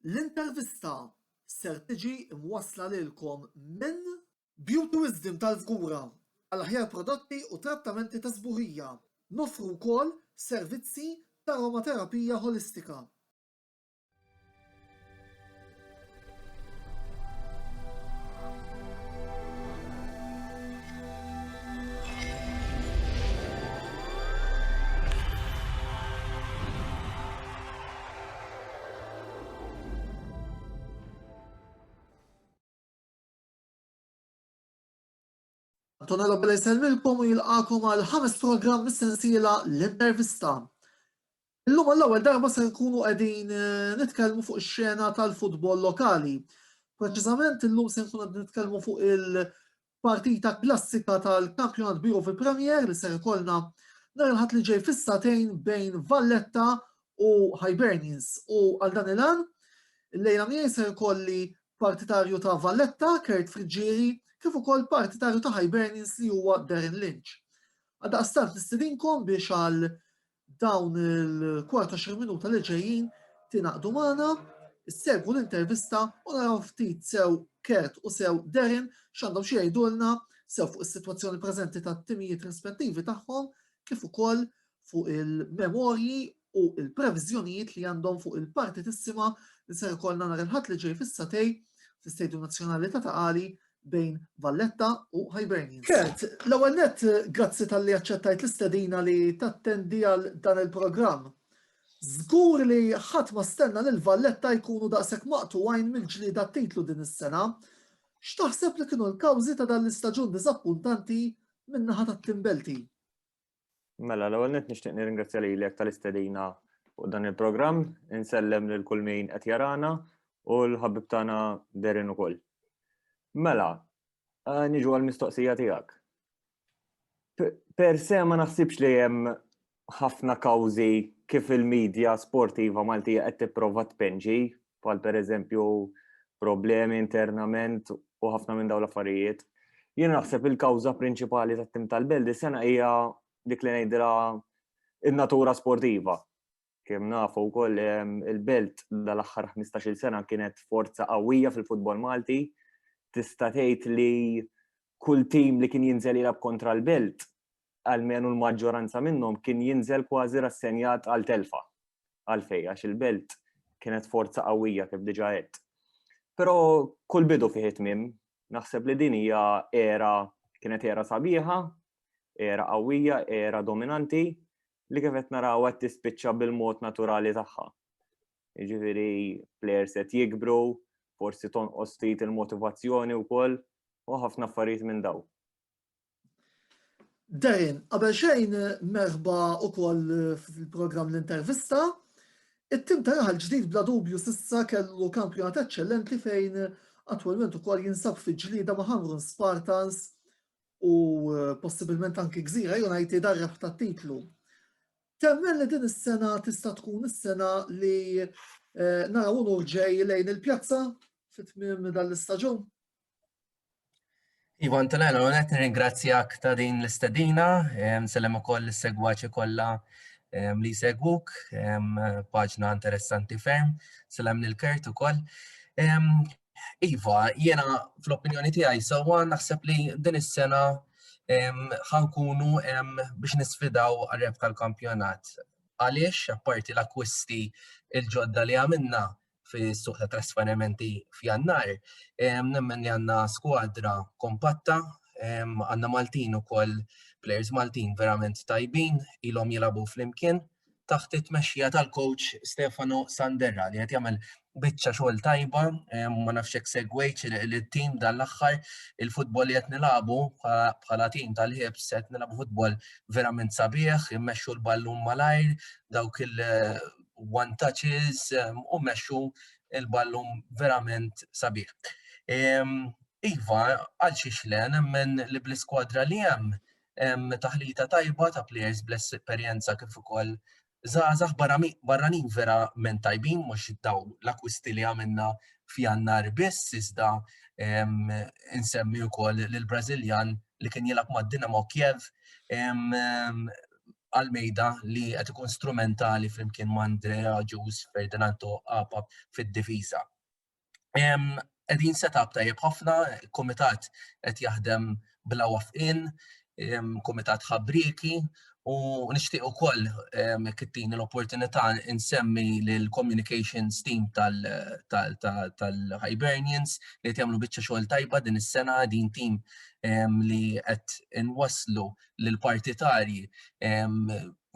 L-intervista ser tiġi mwassla lilkom minn Beauty Wisdom tal-Fgura għall-aħjar prodotti u trattamenti ta' sbuħija. Noffru wkoll servizzi ta' aromaterapija holistika. Antonello bella jselmilkom u jilqakom għal 5 programm mis-sensiela l-intervista. Illum għall-ewwel darba se nkunu qegħdin nitkellmu fuq ix-xena tal-futbol lokali. Preċiżament illum se nkunu qegħdin nitkellmu fuq il-partita klassika tal-Kampjonat BOV Premier li se jkollna nhar il-Ħadd li ġej fis-satejn bejn Valletta u Hibernians. U għal dan il-għan, il-lejla miegħi se jkolli partitarju ta' Valletta, Friggieri, kif ukoll partitarju ta' Hibernians li huwa Darren Lynch. Għaldaqstant nistidinkom biex għal dawn il-kwart 20 minuta li ġejjin tingħaqdu magħna, issegwu l-intervista u naraw ftit sew Kert u sew Darren x'għandhom xi jgħidulna sew fuq is-sitwazzjoni preżenti tat-timijiet rispettivi tagħhom kif ukoll fuq il-memorji u l-previżjonijiet li għandhom fuq il-partitissima li se jkollna nhar il-Ħadd li ġej fis-satej fl-Istedju Nazzjonali ta' Taqali bejn Valletta u Hibernians. Kert, l-ewwel nett grazzi tal-li aċċettajt l-istedina li tattendi għal dan il-programm. Żgur li ħadd ma stenna lil Valletta jkunu daqshekk maqtuwajn mill-ġlieda titlu din is-sena. X'taħseb li kienu l-kawżi ta' dan l-istaġun diżappuntanti min-naħa tat-Timbelti? Mela, l-ewwel nett nixtieq nirringrazzja lilek tal-istedina fuq dan il-programm, insellem lil kull min qed jarana u l-ħabib tagħna Darren ukoll. Mela, niġu għal-mistoqsija tiegħek. Per se ma naħsibx li hemm ħafna kawżi kif il-medja sportiva Maltija qed tipprova tpenġi, bħal pereżempju problemi internament u ħafna minn dawn l-affarijiet. Jien naħseb il-kawża prinċipali tat-tim tal-Beldi sena hija dik li ngħidilha in-natura sportiva. Kemm nafu wkoll il-Belt dal-aħħar 15-il sena kienet forza qawwija fil-futbol Malti. Tista' tgħid li kull tim li kien jinżel jilgħab kontra l-Belt, almenu l-maġġoranza minnhom kien jinżel kważi rassenjat għal telfa. Għalfejn għax il-Belt kienet forza qawwija kif diġà għedt. Però kull bidu fih tmiem, naħseb li din hija kienet era sabiħa, era qawwija, era dominanti li kif qed naraw qed tispiċċa bil-mod naturali tagħha. Jiġifieri plejers qed jikbru, forsi tonqos ftit il-motivazzjoni wkoll u ħafna affarijiet minn dawn. Darren, qabel xejn merħba wkoll fil-programm l-intervista, it-tim tagħha l-ġdid bla dubju s'issa kellu kampjonat eċċellenti fejn attwalment ukoll jinsab fi ġlieda ma' Hamrun Spartans u possibilment anke Gżira United darrab tat-titlu. Temmen li din is-sena tista' tkun is-sena li naraw nurġej lejn il-pjazza fit-tmiem dal-istaġun? Iva, Antonello, qed nirringrazzjak ta' din l-istedina, nsellem ukoll is-segwaċi kollha li jsegwuk, paġna interessanti ferm, sellem lil Kert ukoll. Iva, jiena fl-opinjoni tiegħi sewwa naħseb li din is-sena ħankunu biex nisfidaw għar-rebħa tal-kampjonat. Għaliex, apparti l-akkwisti il-ġodda li għamilna fis-suq ta' trasferimenti f'Jannar, nemmen li għandna skwadra kompatta, għandna Maltin ukoll players Maltin verament tajbin, ilhom jilagħbu flimkien taħt it-tmexxija tal-coach Stefano Sanderra li qed jagħmel biċċa xogħol tajba, ma nafx hekk segwejt il-tim dan l-aħħar il-futbol li qed nilagħbu bħala tim tal-ħibs qed nilagħbu futbol verament sabiħ, immexxu l-ballun malajr, dawk il-one touches u mmexxu l-ballun verament sabiħ. Iva, għal xiex le, nemmen li bl-iskwadra li hemm taħlita tajba ta' players bl-esperjenza kif ukoll żgħażagħ barranin verament tajbin, mhux daw l-akkwisti li għamilna f'Jannar biss, iżda insemmi wkoll lill-Brażiljan li kien jilgħab mad-Dinamo Kiev, għal-mejda li qed ikun strumentali flimkien ma' Andrea Ġus Ferdinando Apa fid-difiża. Qegħdin setup tajjeb ħafna, kumitat qed jaħdem bla wafqin, kumitat ħabriki, u nixtieq ukoll kittini l-opportunità insemmi lill-communications team tal-Hibernians li qed jagħmlu biċċa xogħol tajba din is-sena, din tim li qed inwasslu lill-partitarji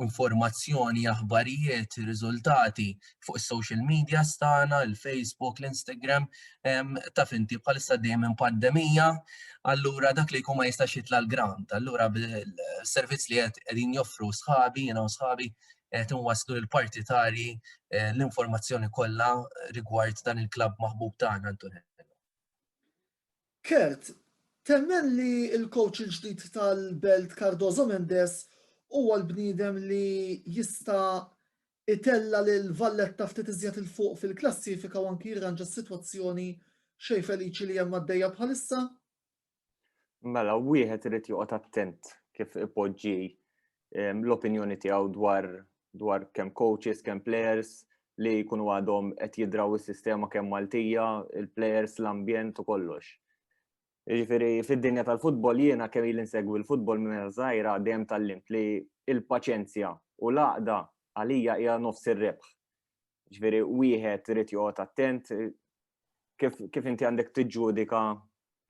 informazzjoni, aħbarijiet, riżultati fuq is-social media stana, il-Facebook, l-Instagram, taf inti bħalissa dejjem minn pandemija, allura dak li jkun ma jistax jitla l-grant, allura bil-servizz li qegħdin joffru sħabi, jiena u sħabi qed inwasslu lill-partitarji l-informazzjoni kollha rigward dan il-klabb maħbub tagħna Antonello. Kert, temmen li l-coach il-ġdid tal-Belt Cardozo Mendes huwa l-bniedem li jista' itella lil Valletta ftit iżjed il fuq fil-klassifika u anki jirranġa s-sitwazzjoni xejn feliċi li hemm għaddejja bħalissa? Mela, wieħed irid joqgħod attent kif ipoġġi l-opinjoni tiegħu dwar kemm coaches, kemm players li jkunu għadhom qed jidraw is-sistema kemm Maltija, il-players, l-ambjent u kollox. Jiġifieri fid-dinja tal-futbol jiena kemm ili nsegwi l-futbol minn żgħira dejjem tallimt li l-paċenzja u l-għaqda għalija hija nofs ir-rebħ. Jiġifieri wieħed irid joqgħod attent kif inti għandek tiġġudika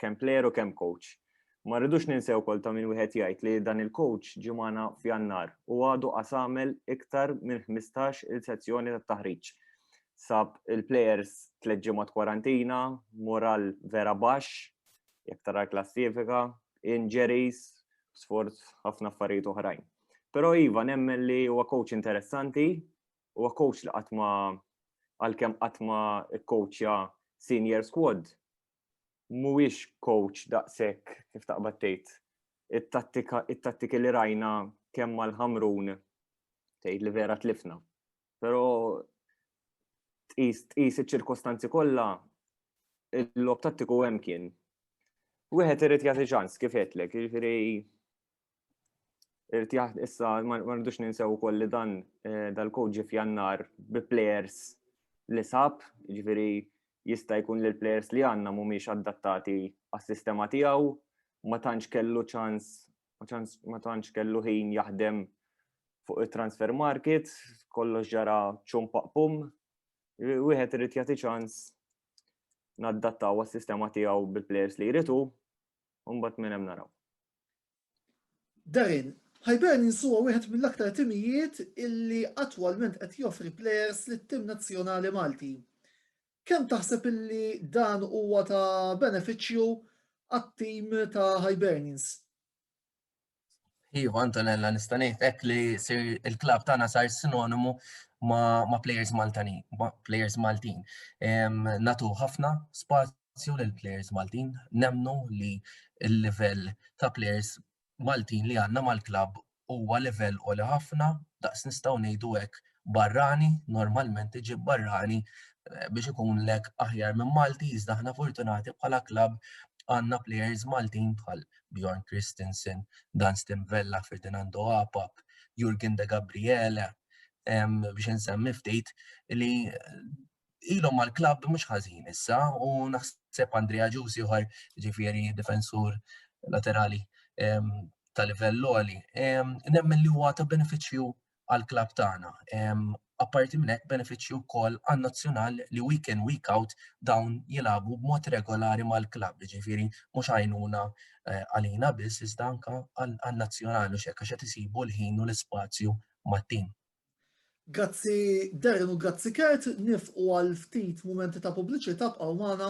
kemm player u kemm coach. Ma rridux ninsew wkoll ta' min wieħed jgħid li dan il-coach ġie magħna f'Jannar u għadu qasamel iktar minn 15 il-sezzjoni tat-taħriġ. Sab il-players 3 ġimgħat kwarantina, moral vera baxx, jekk tara klassifika, injuries, sforz ħafna affarijiet oħrajn. Però iva nemmen li huwa coach interessanti, huwa coach li qatt ma għalkemm qatt ma kkoachja senior squad. Mhuwiex coach daqshekk kif taqbad tgħid. It-tattiki li rajna kemm mal-Ħamrun tgħid li vera tlifna. Però tqis iċ-ċirkostanzi kollha il-lob tattiku hemm kien. Wieħed irid jagħti ċans kif għedlek, jiġifieri irid issa ma rridux ninsew ukoll li dan dal-coach ġie f'Jannar bi players li sab, jiġifieri jista' jkun li l-players li għandna mhumiex adattati għas-sistema tiegħu, ma tantx kellu ċans, ma tantx kellu ħin jaħdem fuq it-transfer market, kollox ġara ċumpaq-pum, wieħed irid jagħti ċans naddattaw għas-sistema tiegħu bil-players li jridu, u mbagħad minn hemm naraw. Darren, Hibernians huwa wieħed mill-aktar timijiet illi attwalment qed joffri players lit-tim nazzjonali Malti. Kemm taħseb illi dan huwa ta' benefiċċju għat-tim ta' Hibernians? Iva, Antonella, nista' ngħid hekk li il-klabb tagħna sar sinonimu ma' players Maltin. Nagħtu ħafna spazju lil players Maltin, nemmnu li l-livell ta' players Maltin li għandna mal-klabb huwa livell għoli ħafna, daqs nistgħu ngħidu hekk barrani, normalment iġib barrani biex ikun lek aħjar minn Malti, iżda aħna fortunati bħala klabb għandna players Maltin bħal Bjorn Christensen, Dan Stimvella, Ferdinando Apap, Jurgen de Gabriele, biex nsemmi ftit li ilhom mal-klabb mhux ħażin issa u naħseb Andrea Ġus ieħor ġifieri difensur laterali tal-livell għoli. Nemmen li huwa ta' benefiċċju għall-klabb tagħna. Apparti minn hekk benefiċċju wkoll għan-nazzjonal li week in week out dawn jilagħbu b'mod regolari mal-klabb, ġifieri mhux għajnuna għalina biss iżda anke għan-nazzjonali u xekk għax qed isibu l-ħin u l-ispazju mat-tim. Grazzi Darren u grazzi Kert, nifqu għal ftit mumenti ta' pubbliċità bqgħu magħna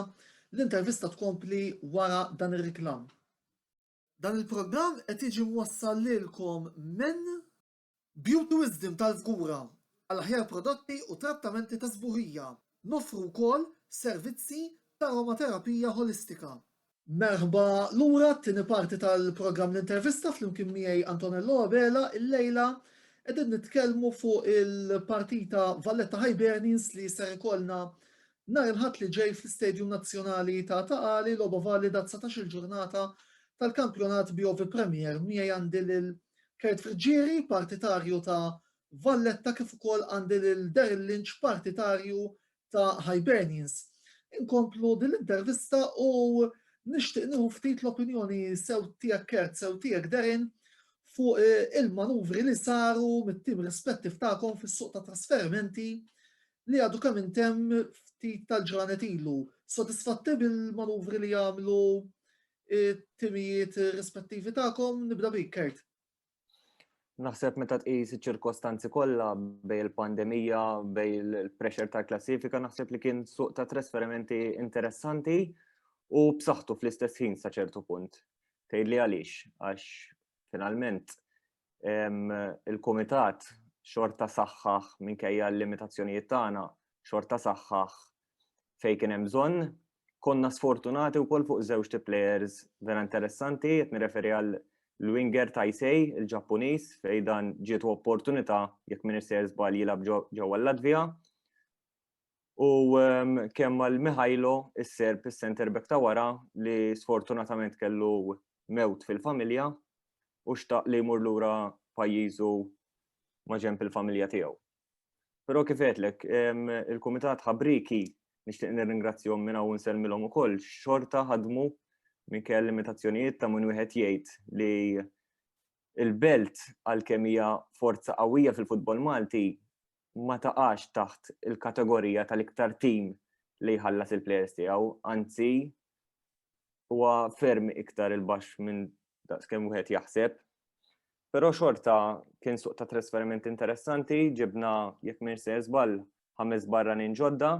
l-intervista tkompli wara dan ir-riklam. Dan il-programm qed jiġi mwassal lilkom minn Beauty Wisdom tal-Fgura għall-aħjar prodotti u trattamenti ta' sbuħija. Noffru wkoll servizzi ta' aromaterapija holistika. Merħba lura t-tieni parti tal-programm l-intervista flimkien miegħi Antonello Abela il-lejla qegħdin nitkellmu fuq il-partita Valletta Hibernians li ser ikollna nhar il-Ħadd li ġej fl-Istedju Nazzjonali ta' Taqali logħba valida 19 ġurnata tal-Kampjonat BOV Premier miegħi għandi lil Kert Friggieri, partitarju ta' Valletta, kif ukoll għandi lil Darren Lynch, partitarju ta' Hibernians. Inkomplu din l-intervista u nixtieq nieħu ftit l-opinjoni sew tiegħek Kert, sew tiegħek Darren fuq il-manuvri li saru mit-tim rispettiv tagħkom fis-suq ta' trasferimenti li għadu kemm intemm ftit tal-ġranet ilu. Sodisfatti bil-manuvri li jagħmlu timijiet rispettivi tagħkom? Nibda bik, Kert. Naħseb meta tqis iċ-ċirkostanzi kollha bejn il-pandemija, bejn il-pressure tal-klassifika, naħseb li kien suq ta' trasferimenti interessanti u b'saħħtu fl-istess ħin sa ċertu punt. Tgħidli għaliex, għax finalment il-kumitat xorta saħħaħ minkejja l-limitazzjonijiet tagħna, xorta saħħaħ fejn kien hemm bżonn, konna sfortunati wkoll fuq żewġ players vera interessanti, qed nirreferi għal l-winger Taisei, il-Ġappuniż, fejn dan ġiet opportunità jekk min isser żball jilgħab ġewwa l-Latvja. U kemm għal Miħajlo is-Serb is-center back ta' wara li sfortunatament kellu mewt fil-familja u xtaq li jmur lura pajjiżu ma' ġenb il-familja tiegħu. Però kif għedlek, il-Kumitat ħabriki nixtieq nirringrazzjahom minn hawn nsellmilhom ukoll xorta ħadmu minkejja limitazzjonijiet ta' min wieħed jgħid li il-belt għalkemm hija forza qawwija fil-futbol Malti ma taqax taħt il-kategorija tal-iktar tim li jħallas il-plejers tiegħu, anzi huwa ferm iktar il-baxx minn daqskemm wieħed jaħseb. Però xorta kien suq ta' trasferimenti interessanti, ġibna jekk min se żball 5 barranin ġodda,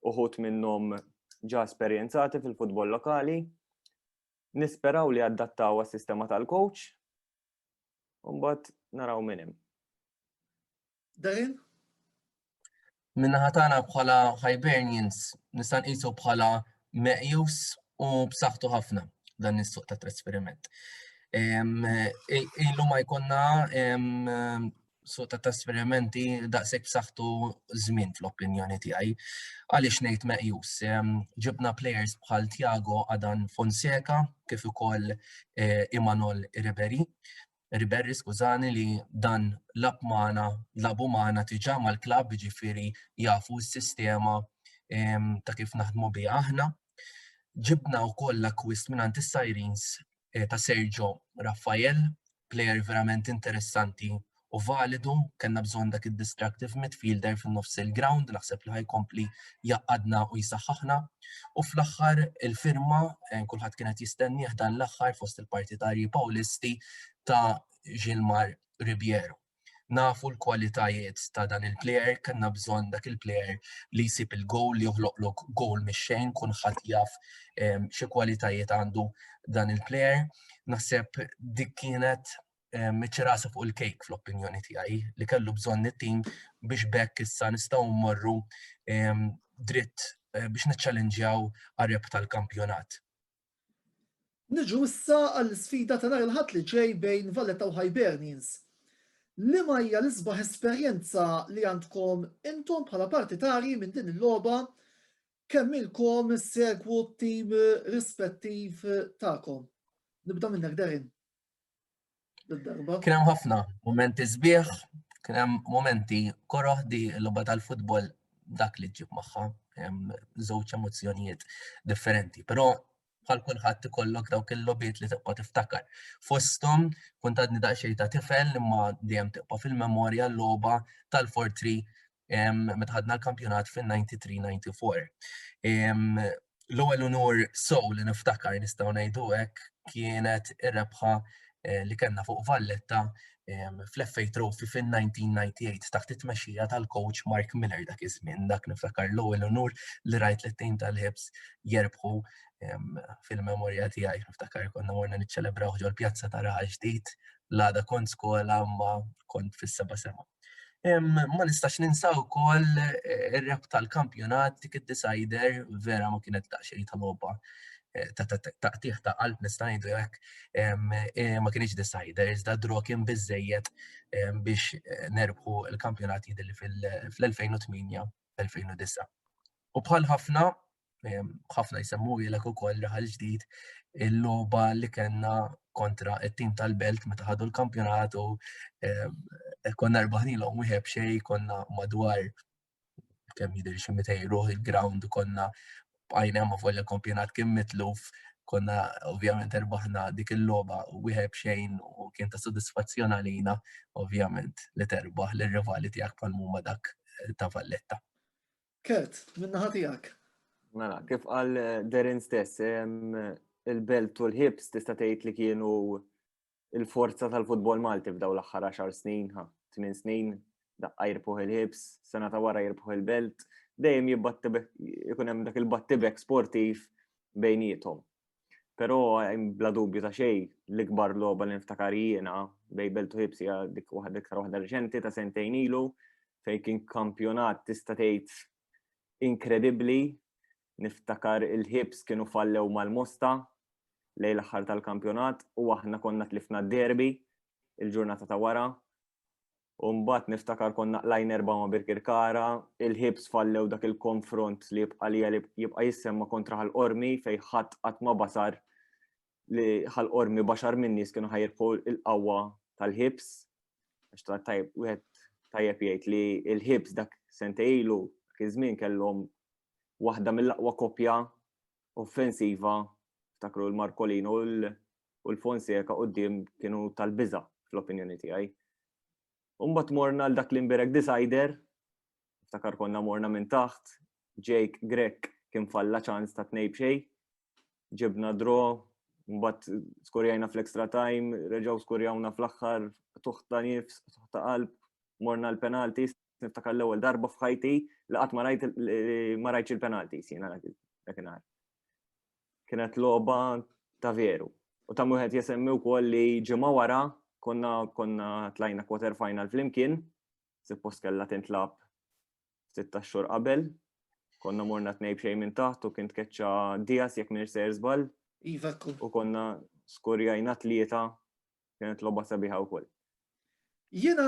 uħud minnhom ġa esperjenzati fil-futbol lokali. Nisperaw li adattaw għas-sistema tal-coach u mbagħad naraw minn hemm. Darren? Min-naħa tagħna bħala Hibernians nista' nqisu bħala meqjus u b'saħħtu ħafna dan is-suq ta' trasferiment. Ilu ma jkollna suq ta' trasferimenti daqshekk b'saħħtu żmien fl-opinjoni tiegħi. Għaliex ngħid meqjus. Ġibna players bħal Tiago Adan Fonseca kif ukoll Imanol Riberi, skużani, li dan labu magħna diġà mal-klabb, jiġifieri jafu s-sistema ta' kif naħdmu biha aħna. Ġibna wkoll l-akkwist mingħand is-Sejrins ta' Sergio Raffael, player verament interessanti u validu, kellna bżonn dak id-destructive midfielder fin-nofs il-ground, naħseb li ħajkompli jaqadna u jisaħħaħna. U fl-aħħar il-firma kulħadd kienet jistennih dan l-aħħar fost il-partitarji Pawlisti ta' Gilmar Ribiero. Nafu l-kwalitajiet ta' dan il-plejer, kellna bżonn dak il-plejer li jsib il-gowl, li joħloqlok gowl mix-xejn, kulħadd jaf xi kwalitajiet għandu dan il-plejer. Naħseb dik kienet miċċirasa fuq il-kejk fl-opinjoni tiegħi li kellu bżonn it-tim biex bekk issa nistgħu mmorru dritt biex niċċallenġjaw għar-reb tal-kampjonat. Niġu issa għall-sfida ta' nhar il-Ħadd li ġej bejn Valletta u Hibernians. Liema hija l-isbaħ esperjenza li għandkom intom bħala partitarji minn din il-logħba kemm ilkom segwu t-tim rispettiv tagħkom. Nibda minnek Darren. Kien hemm ħafna momenti sbieħ, kien hemm momenti koroħdi l-logħba tal-futbol dak li ġib magħha żewġ emozzjonijiet differenti. Però bħal kulħadd ikollok dawk il-logħbiet li tibqa' tiftakar. Fosthom kont għadni daqsxejn ta' tifel imma dejjem tibqa' fil-memorja l-logħba tal-4-3 meta ħadna l-kampjonat fin-93-94. L-ewwel unur li niftakar nistgħu ngħidu hekk kienet ir-rebħa li kellna fuq Valletta fl-FA Trophy fin-1998 taħt it-tmexxija tal-coach Mark Miller dak iż-żmien. Dak niftakar l-ewwel unur li rajt it-tim tal-Hibs jerbħu fil-memorja tiegħi. Niftakar konna morna niċċelebraw ġol pjazza ta' Raħa ġdid, l-għada kont skola ma kont fis-seba' sema. Ma nistax ninsaw ukoll ir-reb tal-kampjonat dik id-decider vera ma kienet daqsxejn ta' logħba ta' tieħ ta' qalb nista' ngħidu hekk ma kienx decider, iżda draw kien biżżejjed biex nerbħu l-kampjonat jidhirli fl-2008-2009. U bħal ħafna jsemmu ilek ukoll raħal ġdid il-logħba li kellna kontra it-tim tal-Belt meta ħadu l-kampjonat u konna rbaħnilhom wieħed xejn, konna madwar kemm jidher xi 200 ruħ il-ground u konna bqajna ma fuq il-kampjonat kien mitluf, konna ovvjament erbaħna dik il-logħba wieħed xejn u kien ta' sodisfazzjon għalina ovvjament li terbaħ lir-rivali tiegħek bħal huma dak ta' Valletta. Kert, min-naħa tiegħek. Mela, kif qal Darren stess, il-Belt u l-Hibs tista' tgħid li kienu il-forza tal-futbol Malti f'daw l-aħħar 10 snin, 8 snin, daqqa jirbħu il-Hibs, sena ta' wara jirbħu il-Belt, dejjem ikun hemm dak il-battibek sportiv bejniethom. Però bla dubju ta' xejn l-ikbar logħba li niftakar jiena bejn Belt u Hibs hija dik iktar waħda reċenti ta' sentejn ilu fejn kien kampjonat tista' tgħid inkredibbli. Niftakar il-Hibs kienu fallew mal-Mosta lejn l-aħħar tal-kampjonat u aħna konna tlifna d-derbi il-ġurnata ta' wara. U mbagħad niftakar konna qlajn 4 ma' Birkirkara, il-Hibs fallew dak il-konfront li jibqa' jissemma kontra ħal-Qormi fejn ħadd qatt ma basar li ħal-Qormi baxar min nies kienu ħajrħu il-qawwa tal-Hibs. Għax wieħed tajjeb jgħid li il-Hibs dak sentej ilu dak iż-żmien kellhom waħda mill-aqwa kopja offensiva, ftakru l-Markolino u l-Fonseca quddiem kienu tal-biża' fl-opinjoni tiegħi. U mbagħad morna l dak l-Imbirek decider, ftakar konna morna minn taħt, Jake Grek kien falla ċans ta' 2-2, ġibna draw, mbagħad skorjajna fl-extra time, reġgħu skorjawna fl-aħħar tuħta nifs, tuħta qalb, morna l-penaltis. Niftakar l-ewwel darba f'ħajti li qatt ma rajtx il-penalti jiena dakinhar. Kienet logħba ta' veru. U ta' wieħed jesemmi wkoll li ġimgħa wara konna tlajna quarter final flimkien, suppost kellha tintlab 6 xhur qabel. Konna morna 2-2 minn taħt u kien tkeċċa Dias jekk m'iniex sejr żball. U konna skorjajna 3, kienet logħba sabiħa wkoll. Jiena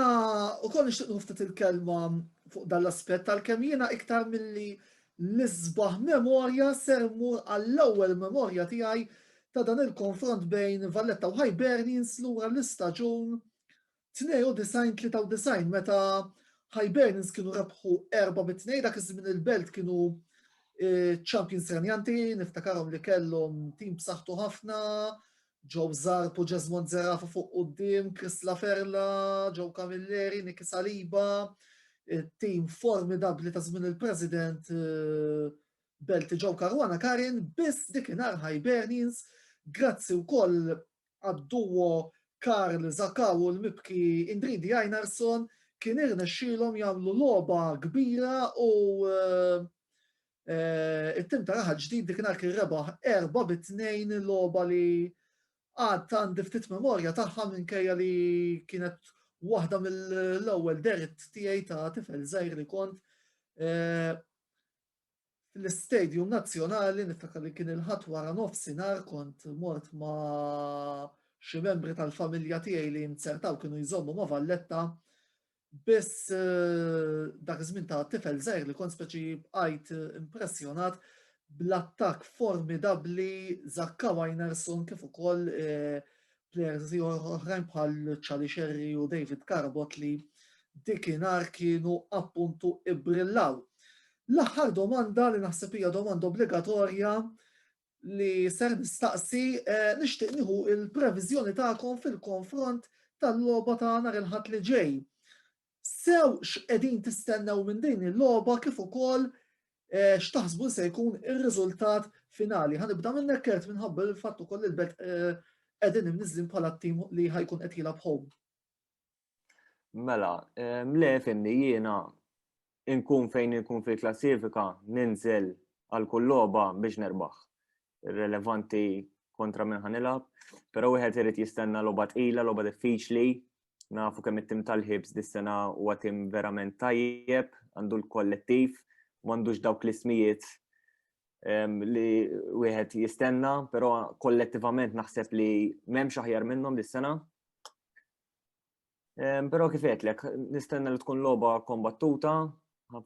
ukoll nixtieq nuftit il-kelma fuq dan l-aspett tal-kemm jiena iktar milli l-isbaħ memorja ser mmur għall-ewwel memorja tiegħi ta' dan il-konfront bejn Valletta u Hibernians lura l-istaġun 92-93 meta Hibernians kienu rebħu 4-2, dak iż-żmien il-Belt kienu champions renjanti, niftakarhom li kellhom tim b'saħħtu ħafna. Joe Zarpo, Jesmond Zerafa fuq quddiem, Chris Laferla, Joe Camilleri, Niki Saliba, tim formidabli ta' żmien il-President Belt Joe Caruana Karin, biss dikinhar Hibernians, grazzi wkoll għad-duo Karl Zakaw u l-mibki Indridi Einarsson kien irnexxielhom jagħmlu logħba kbira u it-tim ta' raħal ġdid dikinhar kien rebaħ 4-2 logħba li għad għandi ftit memorja tagħha minkejja li kienet waħda mill-ewwel deret tiegħi ta' tifel żgħir li kont fl-Istadium Nazzjonali, niftakar li kien il-ħadd wara nofsinhar kont mort ma' xi membri tal-familja tiegħi li nsertaw kienu jżommu ma' Valletta, biss dak iż-żmien ta' tifel żgħir li kont speċi bqajt impressjonat bl-attakk formidabbli Zakkaw Einarsson kif ukoll players oħrajn bħal Charlie Sherry u David Carbot li dikinhar kienu appuntu ibbrillaw. L-aħħar domanda li naħseb hija domanda obbligatorja li ser nistaqsi nixtieq nieħu il-previżjoni tagħkom fil-konfront tal-logħba ta' nhar il-Ħadd li ġej. Sew x'qegħdin tistennew minn din il-logħba kif ukoll x'taħsbu se jkun ir-riżultat finali. Ħanibda minnek Kert minħabba l-fatt ukoll il-Belt qegħdin imniżlin bħala t-tim li ħajkun qed jilgħab home. Mela, mlef inni jiena inkun fejn inkun fil-klassifika ninżel għal kull logħba biex nerbaħ. Irrelevanti kontra min ħanilab, però wieħed irid jistenna logħba tqila, logħba diffiċli. Nafu kemm it-tim tal-Hibs dis-sena huwa tim verament tajjeb, għandu l-kollettiv, m'għandux dawk l-ismijiet li wieħed jistenna, però kollettivament naħseb li m'hemmx aħjar minnhom dis-sena. Però kif qedlek, nistenna li tkun logħba kombattuta,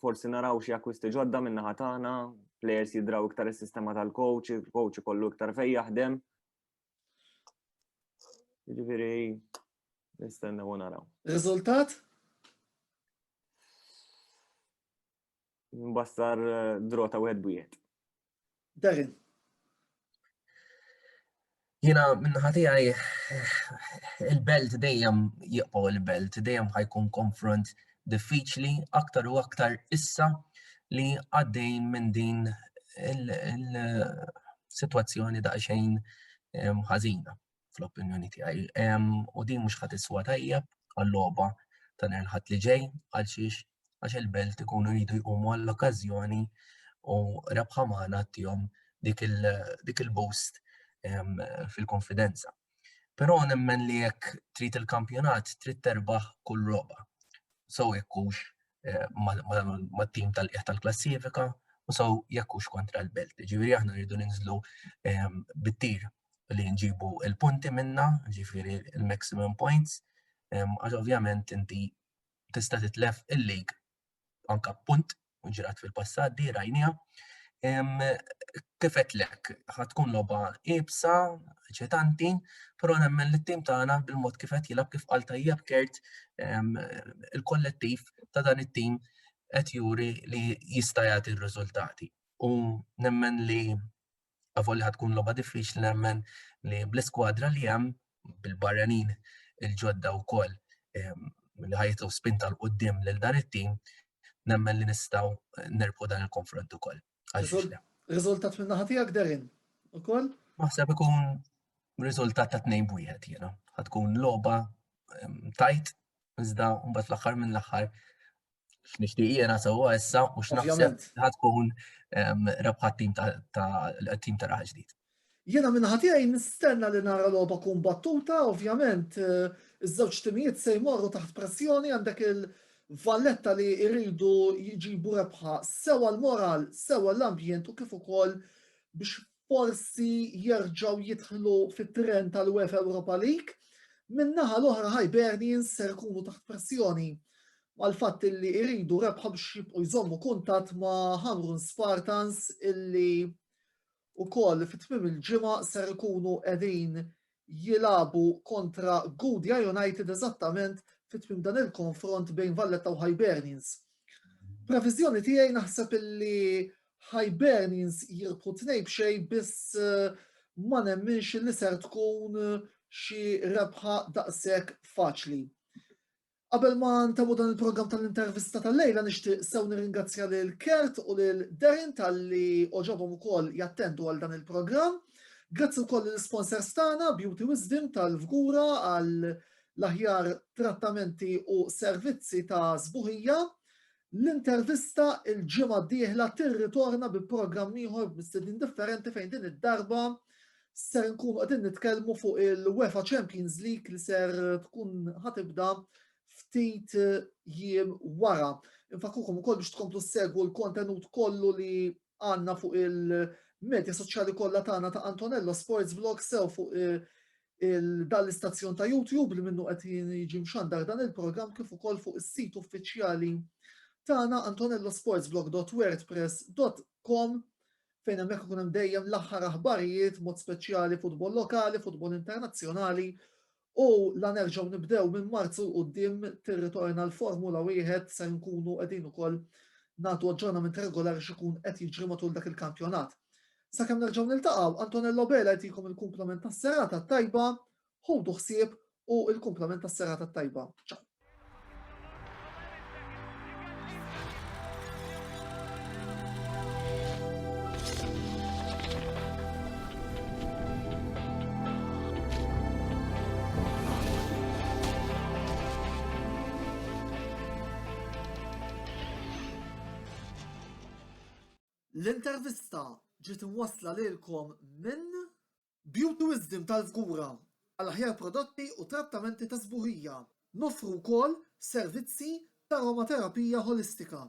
forsi naraw xi akkwisti ġodda min-naħa tagħna, players jidraw iktar is-sistema tal-coach, il-coach ikollu iktar fejn jaħdem. Jiġifieri nistennew u naraw. Riżultat? Mbassar drota wieħed bujed. Darren. Jiena minnaħa tiegħi il-belt dejjem jibqgħu il-belt, dejjem ħajkun konfront diffiċli aktar u aktar issa li għaddejn minn din il-sitwazzjoni daqsxejn ħażina fl-opinjoni tiegħi. U din mhux ħadd iswa tajjeb għall-logħba ta' il-ħadd li ġej għax il-belt ikunu jridu jqumu għall-okkażjoni u rebħa magħna tihom dik il-boost fil-konfidenza. Però nemmen li jekk trid il-kampjonat trid terbaħ kull logħba. So jekkux mat-tim tal-qiegħ tal-klassifika u so jekkux kontra l-belt. Ġifieri aħna rridu ninżlu bit-tir li nġibu il-punti minna, ġifieri il-maximum points, għax ovvjament inti tista' titlef il-lig anke punt u ġrat fil-passat di rajnija. Kif qedlek ħatkun logħba iebsa, eċitanti, però nemmen li t-tim tagħna bil-mod kif qed jilgħab kif qal tajjeb Kert il-kollettiv ta' dan it-tim qed juri li jista' jagħti r-riżultati. U nemmen li avolli ħatkun logħba diffiċli nemmen li bl-iskwadra li hemm bil-barranin il-ġodda wkoll li ħajtu spinta l-qudiem lil dan it-tim nemmen li nistgħu nerbħu dan il-konfront ukoll. Riżultat minn naħa tiegħek Darren ukoll? Naħseb ikun riżultat ta' 2-1 jiena. Ħatkun logħba tajt iżda mbagħad fl-aħħar minn l-aħħar x'nixtieq jiena sewwa issa u x'naħseb ħatkun rebħa t-tim ta' raħ ġdid. Jiena minn naħa tiegħi nistenna li nara logħba kumbattuta, ovvjament iż-żewġ timijiet se jmorru taħt pressjoni għandek il-Valletta li jridu jiġibu rebħa sewa l-moral, sewa l-ambjent u kif ukoll biex forsi jerġgħu jidħlu fit-tren tal-UEFA Europa League. Min-naħa l-oħra Hibernians ser ikunu taħt pressjoni mal-fatt li jridu rebħa biex jibqgħu jżommu kuntatt ma' Hamrun Spartans illi ukoll fit-tmiem il-ġimgħa ser ikunu qegħdin jilagħbu kontra Gudja United eżattament fit-tmiem dan il-konfront bejn Valletta u Hibernians. Previżjoni tiegħi naħseb illi Hibernians jirbħu 2-0 biss ma nemminx li ser tkun xi rebħa daqshekk faċli. Qabel ma ntemmu dan il-programm tal-intervista tal-lejla nixtieq sew nirringrazzja lil Kert u lil Darren talli oġobhom ukoll jattendu għal dan il-programm. Grazzi wkoll lill-sponsors tagħna Beauty Wisdom tal-Fgura għal l-aħjar trattamenti u servizzi ta' sbuħija. L-intervista il-ġimgħa d-dieħla tirritorna bi programm ieħor b'mistiednin differenti fejn din id-darba ser nkunu qegħdin nitkellmu fuq il-UEFA Champions League li ser tkun ħatibda ftit jiem wara. Infakkukom ukoll biex tkomplu segwu l-kontenut kollu li għandna fuq il-medja soċjali kollha tagħna ta' Antonello Sports Vlog sew fuq dan l-istazzjon ta' YouTube li minnu qed jiġi mxandar dan il-programm kif ukoll fuq is-sit uffiċjali tagħna antonellosportsblog.wordpress.com fejn hemmhekk ikun hemm dejjem l-aħħar aħbarijiet mod speċjali futbol lokali, futbol internazzjonali u la nerġgħu nibdew minn Marzu quddiem tirritorna l-Formula 1 se nkunu qegħdin ukoll nagħtu aġġornament regolari x'ikun qed jiġri matul dak il-kampjonat. Sakemm nerġgħu niltaqgħu, Antonello Bela jagħtikom il-kumplament tas-serata tajba, ħudu ħsieb u l-kumplament tas-serata tajba. Ċaw. L-intervista ġiet imwassla lilkom minn Beauty Wisdom tal-Fgura għall-aħjar prodotti u trattamenti ta' sbuħija. Noffru wkoll servizzi ta' aromaterapija holistika.